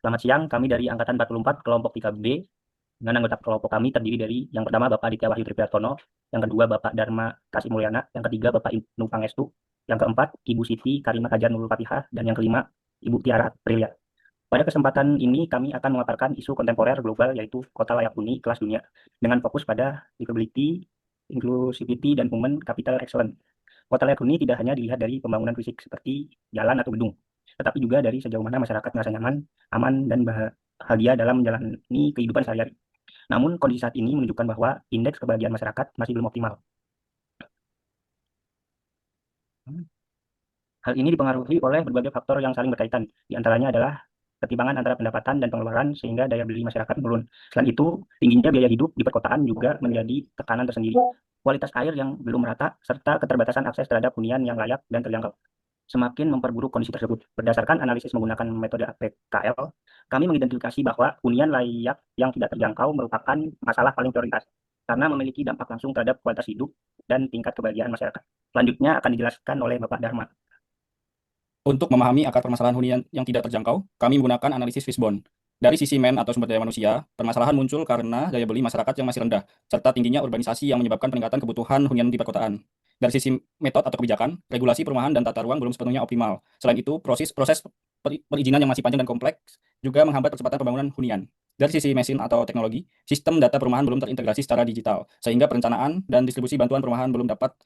Selamat siang, kami dari Angkatan 44 kelompok 3B. Dengan anggota kelompok kami terdiri dari yang pertama Bapak Aditya Wahyu Tripriartono, yang kedua Bapak Dharma Kasih Mulyana, yang ketiga Bapak Ibnu Pangestu, yang keempat Ibu Siti Karimah Hajar Nurul Fatihah, dan yang kelima Ibu Tiara Aprilia. Pada kesempatan ini kami akan memaparkan isu kontemporer global yaitu kota layak huni kelas dunia dengan fokus pada livability, inclusivity, dan human capital excellence. Kota layak huni tidak hanya dilihat dari pembangunan fisik seperti jalan atau gedung, tetapi juga dari sejauh mana masyarakat merasa nyaman, aman, dan bahagia dalam menjalani kehidupan sehari-hari. Namun, kondisi saat ini menunjukkan bahwa indeks kebahagiaan masyarakat masih belum optimal. Hal ini dipengaruhi oleh berbagai faktor yang saling berkaitan. Di antaranya adalah ketimpangan antara pendapatan dan pengeluaran sehingga daya beli masyarakat menurun. Selain itu, tingginya biaya hidup di perkotaan juga menjadi tekanan tersendiri. Kualitas air yang belum merata serta keterbatasan akses terhadap hunian yang layak dan terjangkau semakin memperburuk kondisi tersebut. Berdasarkan analisis menggunakan metode APKL, kami mengidentifikasi bahwa hunian layak yang tidak terjangkau merupakan masalah paling prioritas karena memiliki dampak langsung terhadap kualitas hidup dan tingkat kebahagiaan masyarakat. Selanjutnya akan dijelaskan oleh Bapak Dharma. Untuk memahami akar permasalahan hunian yang tidak terjangkau, kami menggunakan analisis Fishbone. Dari sisi men atau sumber daya manusia, permasalahan muncul karena daya beli masyarakat yang masih rendah, serta tingginya urbanisasi yang menyebabkan peningkatan kebutuhan hunian di perkotaan. Dari sisi metode atau kebijakan, regulasi perumahan dan tata ruang belum sepenuhnya optimal. Selain itu, proses perizinan yang masih panjang dan kompleks juga menghambat percepatan pembangunan hunian. Dari sisi mesin atau teknologi, sistem data perumahan belum terintegrasi secara digital, sehingga perencanaan dan distribusi bantuan perumahan belum tepat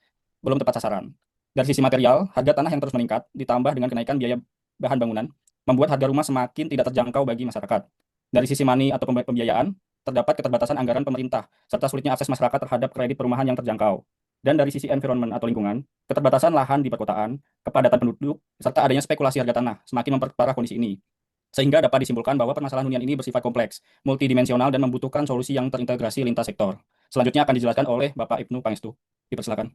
sasaran. Dari sisi material, harga tanah yang terus meningkat, ditambah dengan kenaikan biaya bahan bangunan, membuat harga rumah semakin tidak terjangkau bagi masyarakat. Dari sisi money atau pembiayaan, terdapat keterbatasan anggaran pemerintah, serta sulitnya akses masyarakat terhadap kredit perumahan yang terjangkau. Dan dari sisi environment atau lingkungan, keterbatasan lahan di perkotaan, kepadatan penduduk, serta adanya spekulasi harga tanah semakin memperparah kondisi ini. Sehingga dapat disimpulkan bahwa permasalahan hunian ini bersifat kompleks, multidimensional, dan membutuhkan solusi yang terintegrasi lintas sektor. Selanjutnya akan dijelaskan oleh Bapak Ibnu Pangestu. Dipersilakan.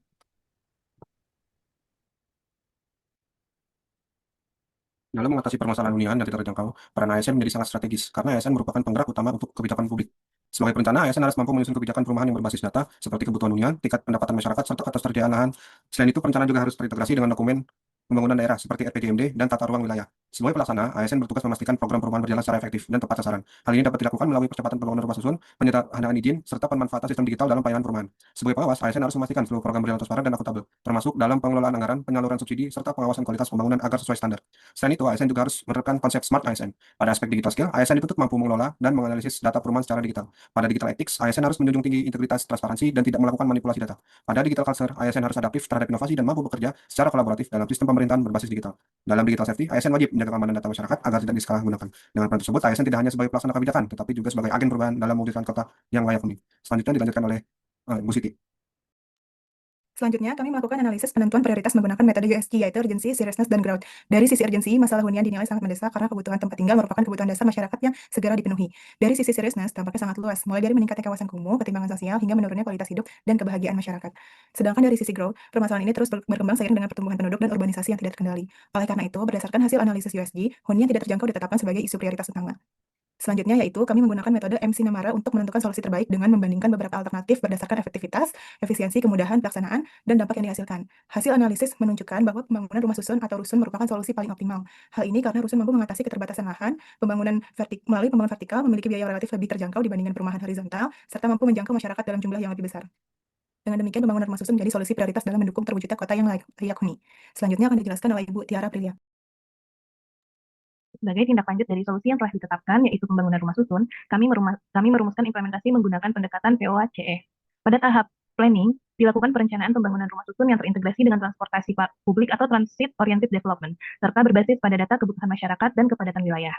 Dalam mengatasi permasalahan hunian yang tidak terjangkau, peran ASN menjadi sangat strategis karena ASN merupakan penggerak utama untuk kebijakan publik. Sebagai perencana, ASN harus mampu menyusun kebijakan perumahan yang berbasis data seperti kebutuhan hunian, tingkat pendapatan masyarakat, serta ketersediaan lahan. Selain itu, perencanaan juga harus terintegrasi dengan dokumen pembangunan daerah seperti RPJMD dan tata ruang wilayah. Sebagai pelaksana, ASN bertugas memastikan program perumahan berjalan secara efektif dan tepat sasaran. Hal ini dapat dilakukan melalui percepatan pembangunan rumah susun, penyederhanaan izin, serta pemanfaatan sistem digital dalam pelayanan perumahan. Sebagai pengawas, ASN harus memastikan seluruh program berjalan transparan dan akuntabel, termasuk dalam pengelolaan anggaran, penyaluran subsidi, serta pengawasan kualitas pembangunan agar sesuai standar. Selain itu, ASN juga harus menerapkan konsep Smart ASN. Pada aspek digital skill, ASN dituntut mampu mengelola dan menganalisis data perumahan secara digital. Pada digital ethics, ASN harus menjunjung tinggi integritas, transparansi, dan tidak melakukan manipulasi data. Pada digital culture, ASN harus adaptif terhadap inovasi dan mampu bekerja secara kolaboratif dalam sistem pemerintahan berbasis digital. Dalam digital safety, ASN wajib menjaga keamanan data masyarakat agar tidak disalahgunakan. Dengan peran tersebut, ASN tidak hanya sebagai pelaksana kebijakan, tetapi juga sebagai agen perubahan dalam mewujudkan kota yang layak huni. Selanjutnya dilanjutkan oleh Bu Siti. Selanjutnya, kami melakukan analisis penentuan prioritas menggunakan metode USG, yaitu Urgency, Seriousness, dan Growth. Dari sisi urgency, masalah hunian dinilai sangat mendesak karena kebutuhan tempat tinggal merupakan kebutuhan dasar masyarakat yang segera dipenuhi. Dari sisi seriousness, dampaknya sangat luas, mulai dari meningkatnya kawasan kumuh, ketimpangan sosial, hingga menurunnya kualitas hidup dan kebahagiaan masyarakat. Sedangkan dari sisi growth, permasalahan ini terus berkembang seiring dengan pertumbuhan penduduk dan urbanisasi yang tidak terkendali. Oleh karena itu, berdasarkan hasil analisis USG, hunian tidak terjangkau ditetapkan sebagai isu prioritas utama. Selanjutnya yaitu kami menggunakan metode MC Namara untuk menentukan solusi terbaik dengan membandingkan beberapa alternatif berdasarkan efektivitas, efisiensi, kemudahan pelaksanaan, dan dampak yang dihasilkan. Hasil analisis menunjukkan bahwa pembangunan rumah susun atau rusun merupakan solusi paling optimal. Hal ini karena rusun mampu mengatasi keterbatasan lahan, melalui pembangunan vertikal memiliki biaya relatif lebih terjangkau dibandingkan perumahan horizontal, serta mampu menjangkau masyarakat dalam jumlah yang lebih besar. Dengan demikian, pembangunan rumah susun menjadi solusi prioritas dalam mendukung terwujudnya kota yang layak huni. Selanjutnya akan dijelaskan oleh Ibu Tiara Aprilia. Sebagai tindak lanjut dari solusi yang telah ditetapkan, yaitu pembangunan rumah susun, kami merumuskan implementasi menggunakan pendekatan POA-CE. Pada tahap planning, dilakukan perencanaan pembangunan rumah susun yang terintegrasi dengan transportasi publik atau transit oriented development, serta berbasis pada data kebutuhan masyarakat dan kepadatan wilayah.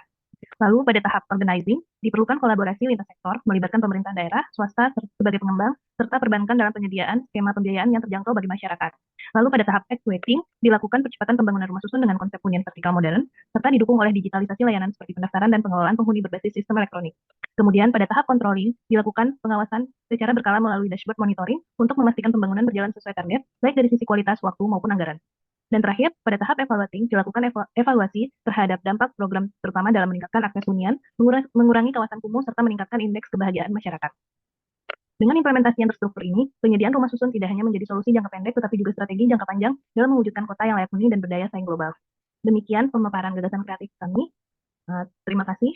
Lalu pada tahap organizing, diperlukan kolaborasi lintas sektor, melibatkan pemerintah daerah, swasta sebagai pengembang, serta perbankan dalam penyediaan skema pembiayaan yang terjangkau bagi masyarakat. Lalu pada tahap actuating, dilakukan percepatan pembangunan rumah susun dengan konsep hunian vertikal modern, serta didukung oleh digitalisasi layanan seperti pendaftaran dan pengelolaan penghuni berbasis sistem elektronik. Kemudian pada tahap controlling, dilakukan pengawasan secara berkala melalui dashboard monitoring untuk memastikan pembangunan berjalan sesuai target, baik dari sisi kualitas, waktu, maupun anggaran. Dan terakhir, pada tahap evaluating, dilakukan evaluasi terhadap dampak program terutama dalam meningkatkan akses hunian, mengurangi kawasan kumuh, serta meningkatkan indeks kebahagiaan masyarakat. Dengan implementasi yang terstruktur ini, penyediaan rumah susun tidak hanya menjadi solusi jangka pendek, tetapi juga strategi jangka panjang dalam mewujudkan kota yang layak huni dan berdaya saing global. Demikian pemaparan gagasan kreatif kami. Terima kasih.